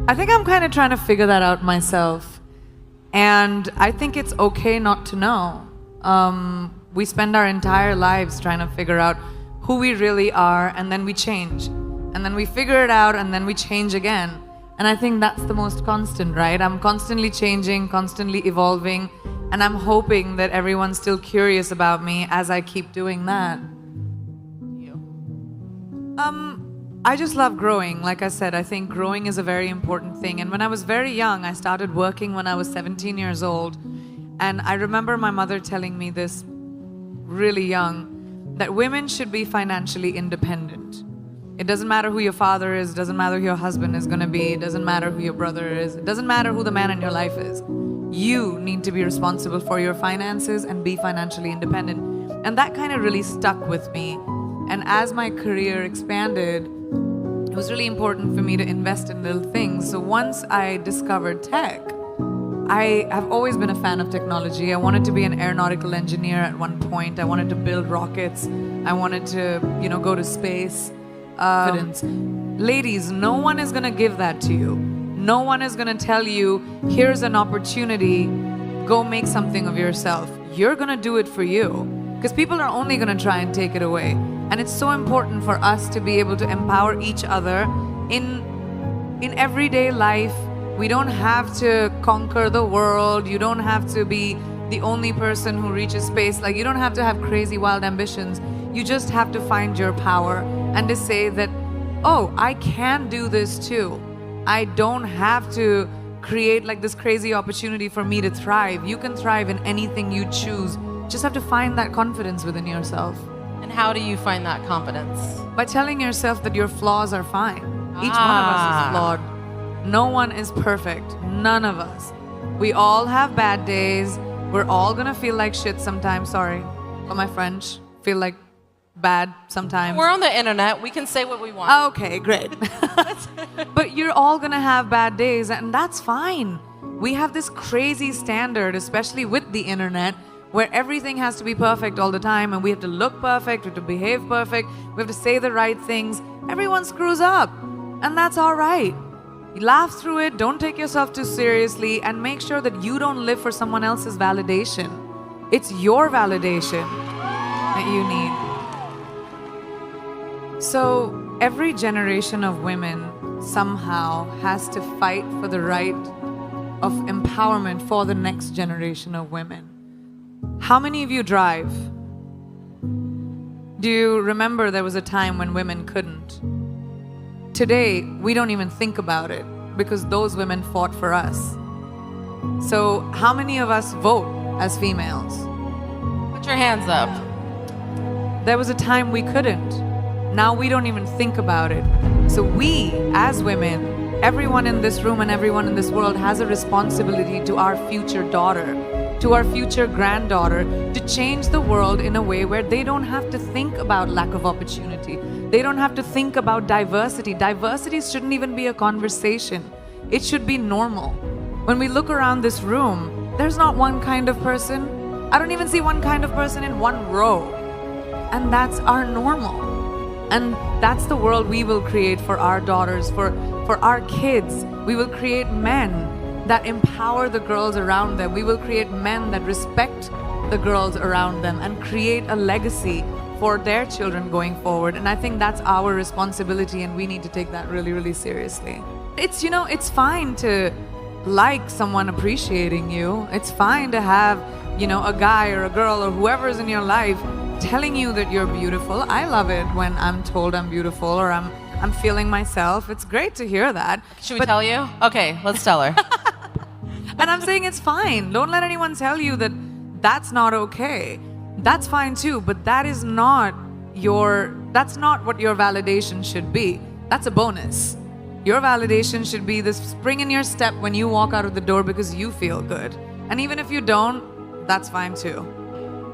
I think I'm kind of trying to figure that out myself. And I think it's okay not to know. We spend our entire lives trying to figure out who we really are, and then we change. And then we figure it out, and then we change again. And I think that's the most constant, right? I'm constantly changing, constantly evolving, and I'm hoping that everyone's still curious about me as I keep doing that. I just love growing. Like I said, I think growing is a very important thing. And when I was very young, I started working when I was 17 years old. And I remember my mother telling me this really young, that women should be financially independent. It doesn't matter who your father is, it doesn't matter who your husband is going to be, it doesn't matter who your brother is, it doesn't matter who the man in your life is. You need to be responsible for your finances and be financially independent. And that kind of really stuck with me. And as my career expanded, it was really important for me to invest in little things. So once I discovered tech, I have always been a fan of technology. I wanted to be an aeronautical engineer at one point. I wanted to build rockets. I wanted to, go to space. Ladies, no one is going to give that to you. No one is going to tell you, here's an opportunity, go make something of yourself. You're going to do it for you. Because people are only going to try and take it away. And it's so important for us to be able to empower each other in everyday life. We don't have to conquer the world. You don't have to be the only person who reaches space. Like, you don't have to have crazy, wild ambitions. You just have to find your power and to say that, oh, I can do this too. I don't have to create like this crazy opportunity for me to thrive. You can thrive in anything you choose. Just have to find that confidence within yourself. And how do you find that confidence? By telling yourself that your flaws are fine. Each one of us is flawed. No one is perfect. None of us. We all have bad days. We're all gonna feel like shit sometimes. Sorry for my French. Feel like bad sometimes. We're on the internet. We can say what we want. Okay, great. But you're all gonna have bad days, and that's fine. We have this crazy standard, especially with the internet, where everything has to be perfect all the time, and we have to look perfect, we have to behave perfect, we have to say the right things. Everyone screws up, and that's all right. You laugh through it, don't take yourself too seriously, and make sure that you don't live for someone else's validation. It's your validation that you need. So every generation of women somehow has to fight for the right of empowerment for the next generation of women. How many of you drive? Do you remember there was a time when women couldn't? Today, we don't even think about it because those women fought for us. So how many of us vote as females? Put your hands up. There was a time we couldn't. Now we don't even think about it. So we, as women, everyone in this room and everyone in this world has a responsibility to our future daughter, to our future granddaughter, to change the world in a way where they don't have to think about lack of opportunity. They don't have to think about diversity. Diversity shouldn't even be a conversation. It should be normal. When we look around this room, there's not one kind of person. I don't even see one kind of person in one row. And that's our normal. And that's the world we will create for our daughters, for our kids. We will create men that empower the girls around them. We will create men that respect the girls around them and create a legacy for their children going forward. And I think that's our responsibility, and we need to take that really, really seriously. It's fine to like someone appreciating you. It's fine to have, a guy or a girl or whoever's in your life telling you that you're beautiful. I love it when I'm told I'm beautiful or I'm feeling myself. It's great to hear that. Should we tell you? Okay, let's tell her. And I'm saying it's fine. Don't let anyone tell you that that's not okay. That's fine too, but that's not what your validation should be. That's a bonus. Your validation should be this spring in your step when you walk out of the door because you feel good. And even if you don't, that's fine too.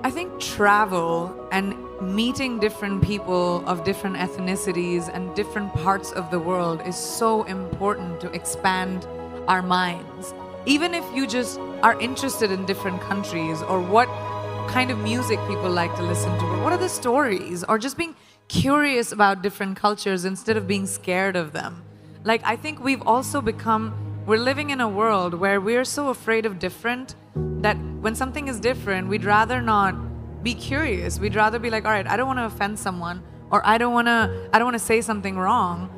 I think travel and meeting different people of different ethnicities and different parts of the world is so important to expand our minds. Even if you just are interested in different countries, or what kind of music people like to listen to, or what are the stories, or just being curious about different cultures instead of being scared of them. Like, I think we've also we're living in a world where we're so afraid of different that when something is different, we'd rather not be curious. We'd rather be like, all right, I don't want to offend someone, or I don't want to say something wrong.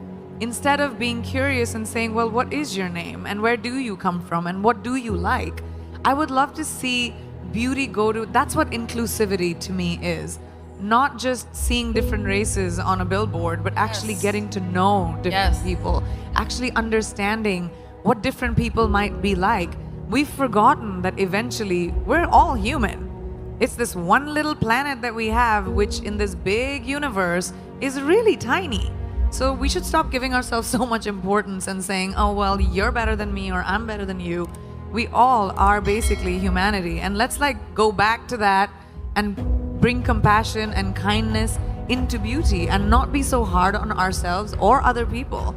Instead of being curious and saying, well, what is your name? And where do you come from? And what do you like? I would love to see beauty that's what inclusivity to me is. Not just seeing different races on a billboard, but actually getting to know different people, actually understanding what different people might be like. We've forgotten that eventually we're all human. It's this one little planet that we have, which in this big universe is really tiny. So we should stop giving ourselves so much importance and saying, oh, well, you're better than me or I'm better than you. We all are basically humanity. And let's go back to that and bring compassion and kindness into beauty and not be so hard on ourselves or other people.